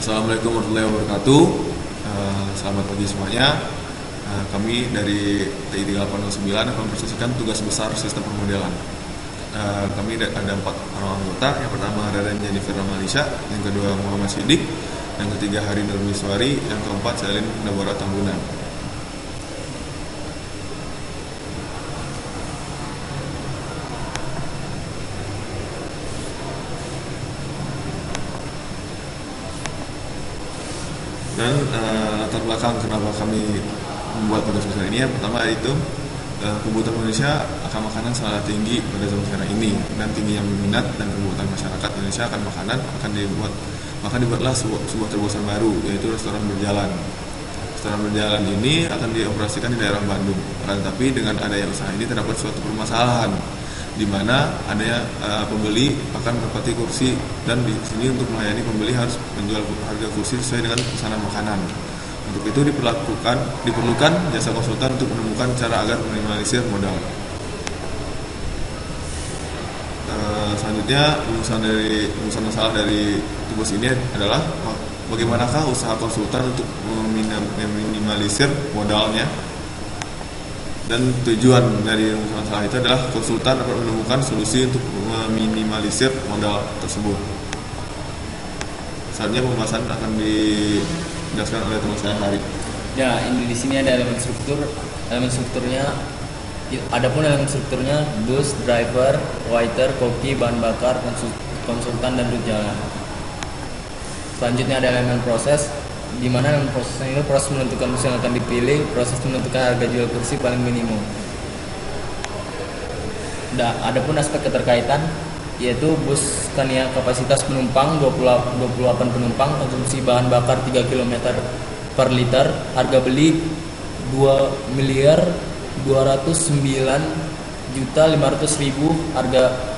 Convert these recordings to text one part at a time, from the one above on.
Assalamualaikum warahmatullahi wabarakatuh. Selamat pagi semuanya. Kami dari TI 3809 akan mempresentasikan tugas besar sistem permodelan. Kami ada 4 orang anggota. Yang pertama Raden Jennifer Ramalisha, yang kedua Muhammad Siddiq, yang ketiga Hari Nurmiswari, yang keempat Selin Nabora Tambunan. Dan latar belakang kenapa kami membuat tugas besar ini, yang pertama itu kebutuhan Indonesia akan makanan sangat tinggi pada zaman sekarang ini, dan tingginya minat dan kebutuhan masyarakat Indonesia akan makanan maka dibuatlah sebuah terobosan baru, yaitu restoran berjalan. Restoran berjalan ini akan dioperasikan di daerah Bandung. Akan tetapi dengan adanya usaha ini terdapat suatu permasalahan, di mana adanya pembeli akan menempati kursi, dan di sini untuk melayani pembeli harus menjual harga kursi sesuai dengan pesanan makanan. Untuk itu diperlukan jasa konsultan untuk menemukan cara agar meminimalisir modal. Selanjutnya rumusan masalah dari tugas ini adalah bagaimanakah usaha konsultan untuk meminimalisir modalnya. Dan tujuan dari masalah itu adalah konsultan dapat menemukan solusi untuk meminimalisir modal tersebut. Selanjutnya pembahasan akan dijelaskan oleh teman saya Hari. Ya, ini di sini ada elemen strukturnya. Adapun elemen strukturnya bus, driver, waiter, koki, bahan bakar, konsultan dan rute jalan. Selanjutnya ada elemen proses, di mana dalam prosesnya itu proses menentukan bus yang akan dipilih, proses menentukan harga jual kursi paling minimum. Adapun aspek keterkaitan yaitu bus Scania kapasitas penumpang 28 penumpang, konsumsi bahan bakar 3 km per liter, harga beli 2.209.500.000,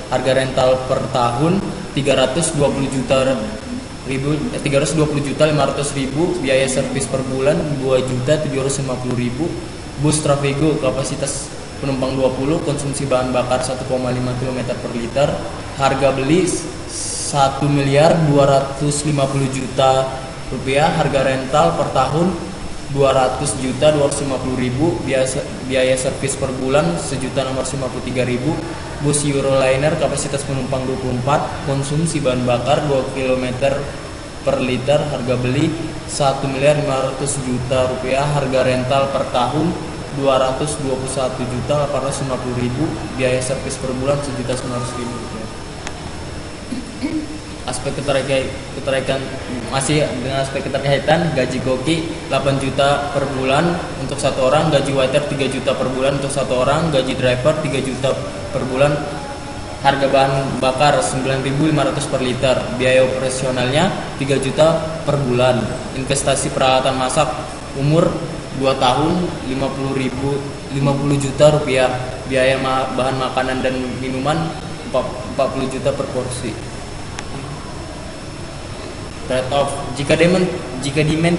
harga rental per tahun 320.500.000, biaya servis per bulan 2.750.000. Bus Trafego kapasitas penumpang 20, konsumsi bahan bakar 1,5 km per liter, harga beli 1.250.000.000 rupiah, harga rental per tahun 200.250.000, biaya servis per bulan 1.653.000. Bus Euroliner kapasitas penumpang 24, konsumsi bahan bakar 2 km per liter, harga beli 1.500.000.000 rupiah, harga rental per tahun 221.850.000, biaya servis per bulan 1.900.000 rupiah. Aspek keterkaitan masih dengan aspek keterkaitan, gaji koki 8 juta per bulan untuk satu orang, gaji waiter 3 juta per bulan untuk satu orang, gaji driver 3 juta per bulan, harga bahan bakar 9.500 per liter, biaya operasionalnya 3 juta per bulan, investasi peralatan masak umur 2 tahun 50 juta rupiah, biaya bahan makanan dan minuman 40 juta per porsi. Trade off, jika demand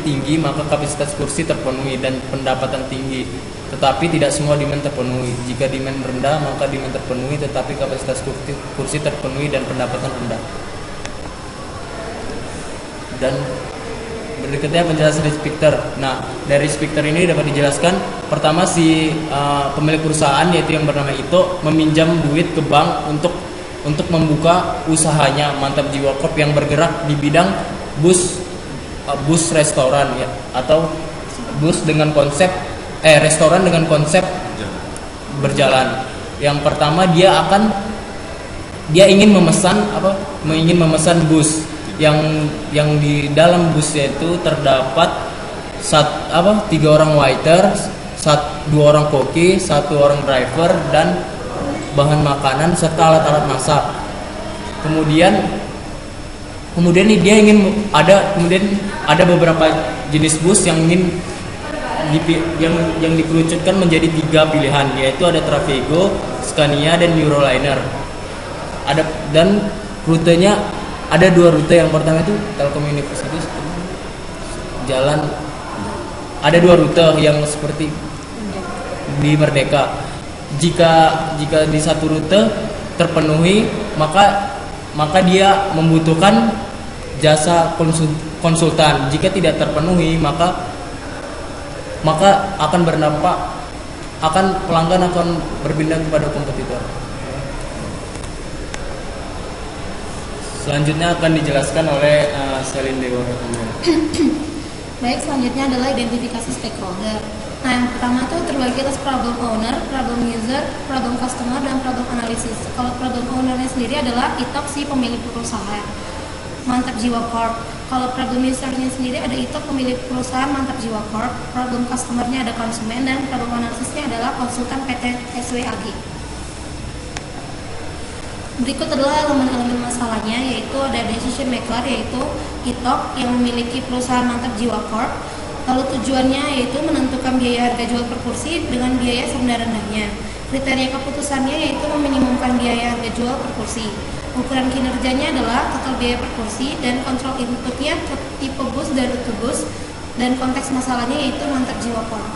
tinggi maka kapasitas kursi terpenuhi dan pendapatan tinggi, tetapi tidak semua demand terpenuhi. Jika demand rendah maka demand terpenuhi tetapi kapasitas kursi terpenuhi dan pendapatan rendah. Dan berikutnya penjelasan dari speaker. Nah, dari speaker ini dapat dijelaskan, pertama si pemilik perusahaan yaitu yang bernama Ito meminjam duit ke bank untuk membuka usahanya Mantap Jiwa Corp yang bergerak di bidang bus restoran ya, atau bus dengan konsep restoran dengan konsep berjalan. Yang pertama dia ingin memesan bus yang di dalam busnya itu terdapat 3 orang waiter, 2 orang koki, 1 orang driver dan bahan makanan serta alat-alat masak. Kemudian dia ingin ada beberapa jenis bus yang dikerucutkan menjadi 3 pilihan, yaitu ada Trafego, Scania dan Euroliner. Dan rutenya ada 2 rute. Yang pertama itu Telkom University jalan, ada 2 rute yang seperti di Merdeka. Jika di satu rute terpenuhi maka dia membutuhkan jasa konsultan. Jika tidak terpenuhi, maka akan berdampak, pelanggan akan berpindah kepada kompetitor. Selanjutnya akan dijelaskan oleh Selin Dewa. Baik, selanjutnya adalah identifikasi stakeholder. Nah, yang pertama itu terbagi atas problem owner, problem user, problem customer, dan problem analysis. Kalau problem ownernya sendiri adalah ITOC, si pemilik perusahaan Mantap Jiwa Corp. Kalau problem usernya sendiri ada ITOC, pemilik perusahaan Mantap Jiwa Corp. Problem customernya ada konsumen, dan problem analisisnya adalah konsultan PT SWAG. Berikut adalah elemen-elemen masalahnya, yaitu ada decision maker, yaitu ITOC yang memiliki perusahaan Mantap Jiwa Corp. Lalu tujuannya yaitu menentukan biaya harga jual per kursi dengan biaya serendah-rendahnya. Kriteria keputusannya yaitu meminimumkan biaya harga jual per kursi. Ukuran kinerjanya adalah total biaya per kursi, dan kontrol inputnya tipe bus dan rute bus, dan konteks masalahnya yaitu Mantap Jiwa Corp.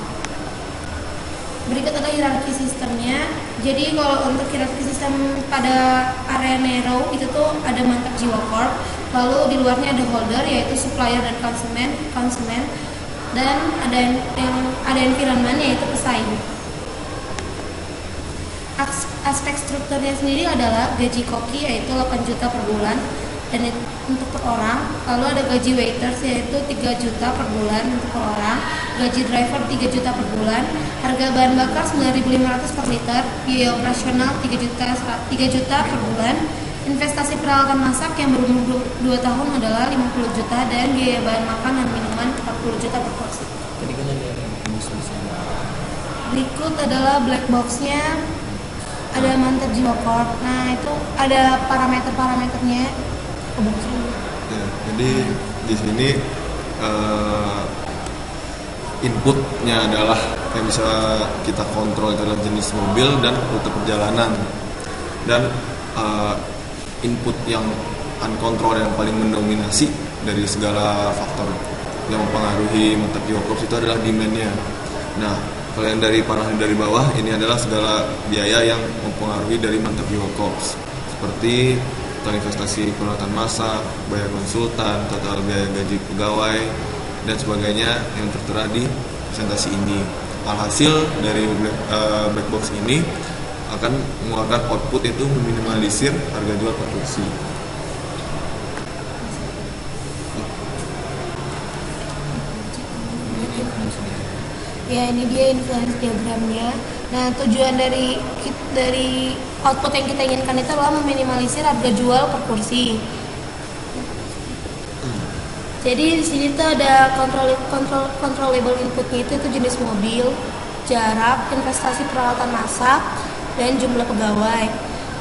Berikut adalah hierarki sistemnya. Jadi kalau untuk hierarki sistem pada area Nero itu tuh ada Mantap Jiwa Corp. Lalu di luarnya ada holder, yaitu supplier dan konsumen, dan ada environment, yaitu pesaing. Aspek strukturnya sendiri adalah gaji koki, yaitu 8 juta per bulan dan untuk per orang. Lalu ada gaji waiters, yaitu 3 juta per bulan untuk per orang. Gaji driver 3 juta per bulan. Harga bahan bakar 9.500 per liter. Biaya operasional 3 juta per bulan. Investasi peralatan masak yang berumur 2 tahun adalah 50 juta, dan biaya bahan makan dan minuman 40 juta per porsi. Berikut adalah black box-nya, ada Mantap Jiwa Corp. Nah, itu ada parameter-parameternya. Ya, jadi di sini inputnya adalah yang bisa kita kontrol itu adalah jenis mobil dan rute perjalanan, dan input yang uncontrolled yang paling mendominasi dari segala faktor yang mempengaruhi Mantap Jiwa Corp itu adalah demand-nya. Nah, kalau yang dari bawah ini adalah segala biaya yang mempengaruhi dari Mantap Jiwa Corp, seperti total investasi peralatan masak, biaya konsultan, total biaya gaji pegawai, dan sebagainya yang tertera di presentasi ini. Alhasil dari black box ini akan mengeluarkan output itu meminimalisir harga jual per kursi. Ya, ini dia influence diagramnya. Nah, tujuan dari output yang kita inginkan itu adalah meminimalisir harga jual per kursi. Jadi di sini tuh ada controllable inputnya itu jenis mobil, jarak, investasi peralatan masak, dan jumlah pegawai.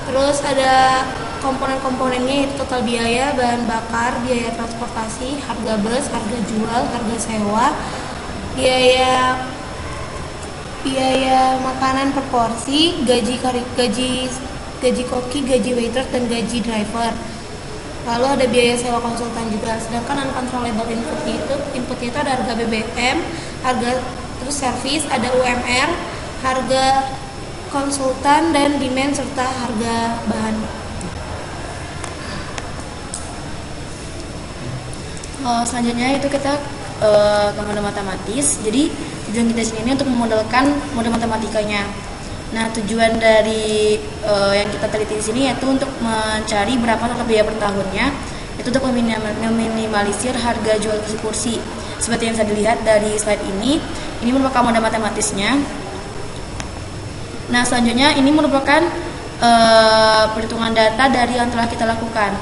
Terus ada komponen-komponennya, yaitu total biaya bahan bakar, biaya transportasi, harga bus, harga jual, harga sewa, biaya makanan per porsi, gaji koki, gaji waiter, dan gaji driver. Lalu ada biaya sewa konsultan juga. Sedangkan uncontrollable inputnya itu ada harga BBM, harga terus servis, ada UMR, harga konsultan, dan demand, serta harga bahan. Selanjutnya itu kita ke model matematis. Jadi tujuan kita sini untuk memodelkan model matematikanya. Nah, tujuan dari yang kita teliti di sini yaitu untuk mencari berapa total biaya per tahunnya, itu untuk meminimalisir harga jual kursi. Seperti yang bisa dilihat dari slide ini merupakan model matematisnya. Nah, selanjutnya ini merupakan perhitungan data dari yang telah kita lakukan.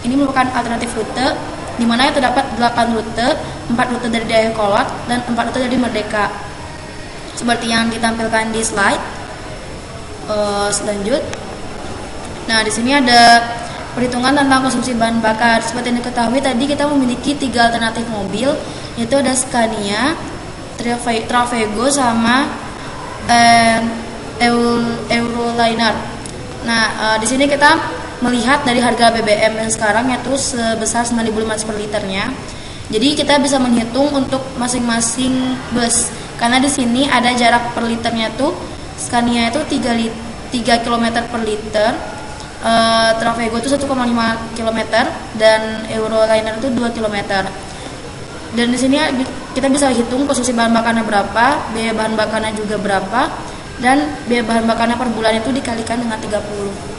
Ini merupakan alternatif rute, di mana terdapat 8 rute, 4 rute dari Dayakolot dan 4 rute dari Merdeka. Seperti yang ditampilkan di slide. Selanjut. Nah, di sini ada perhitungan tentang konsumsi bahan bakar. Seperti yang diketahui tadi kita memiliki 3 alternatif mobil, yaitu ada Scania, Travego, sama Euroliner. Nah, di sini kita melihat dari harga BBM yang sekarang yaitu sebesar 9.500 per liternya. Jadi kita bisa menghitung untuk masing-masing bus. Karena di sini ada jarak per liternya tuh Scania itu 3 km per liter, Travego itu 1,5 km, dan Euroliner itu 2 km. Dan di sini kita bisa hitung konsumsi bahan bakarnya berapa, biaya bahan bakarnya juga berapa, dan biaya bahan bakarnya per bulan itu dikalikan dengan 30.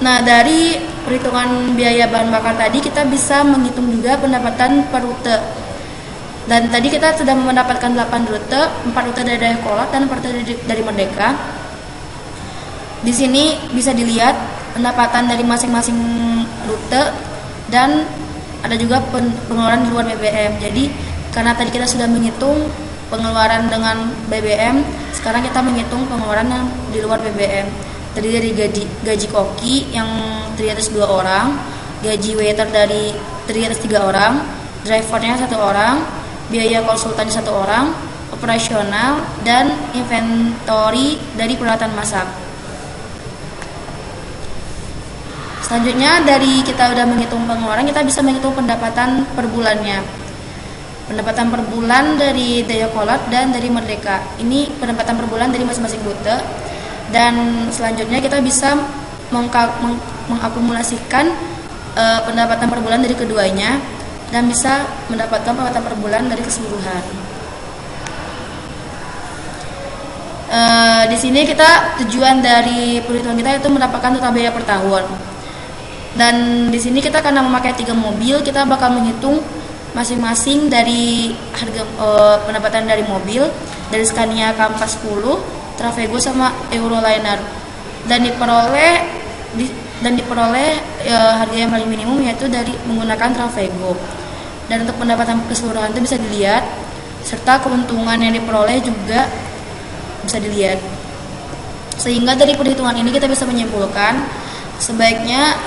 Nah, dari perhitungan biaya bahan bakar tadi kita bisa menghitung juga pendapatan per rute. Dan tadi kita sudah mendapatkan 8 rute, 4 rute dari Dayakolot dan 4 rute dari Merdeka. Di sini bisa dilihat pendapatan dari masing-masing rute dan ada juga pengeluaran di luar BBM. Jadi karena tadi kita sudah menghitung pengeluaran dengan BBM, sekarang kita menghitung pengeluaran yang di luar BBM. Tadi dari gaji koki yang terdiri atas 2 orang, gaji waiter terdiri atas 3 orang, drivernya 1 orang, biaya konsultan 1 orang, operasional, dan inventory dari peralatan masak. Selanjutnya dari kita udah menghitung pengeluaran, kita bisa menghitung pendapatan per bulannya. Pendapatan per bulan dari Dayakolot dan dari Merdeka. Ini pendapatan per bulan dari masing-masing rute. Dan selanjutnya kita bisa mengakumulasikan pendapatan per bulan dari keduanya dan bisa mendapatkan pendapatan per bulan dari keseluruhan. Di sini kita tujuan dari perhitungan kita itu mendapatkan total biaya per tahun. Dan di sini kita karena memakai 3 mobil, kita bakal menghitung masing-masing dari harga pendapatan dari mobil, dari Scania K410, Trafego sama Euroliner, dan diperoleh harga yang paling minimum yaitu dari menggunakan Trafego. Dan untuk pendapatan keseluruhan itu bisa dilihat, serta keuntungan yang diperoleh juga bisa dilihat. Sehingga dari perhitungan ini kita bisa menyimpulkan sebaiknya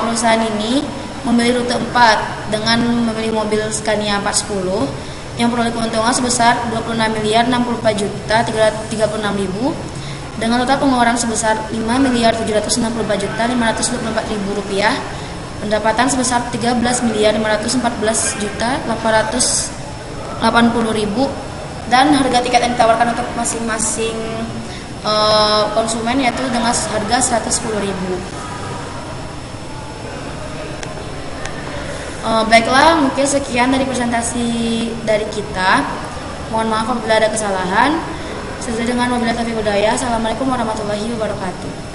perusahaan ini memilih rute 4 dengan memilih mobil Scania 410 yang peroleh keuntungan sebesar 26.064.336.000 dengan total pengeluaran sebesar 5.764.524.000 rupiah, pendapatan sebesar 13.514.880.000 dan harga tiket yang ditawarkan untuk masing-masing konsumen yaitu dengan harga 110.000. Baiklah, mungkin sekian dari presentasi dari kita. Mohon maaf apabila ada kesalahan. Sesuai dengan wabillahi taufiq wal hidayah. Assalamualaikum warahmatullahi wabarakatuh.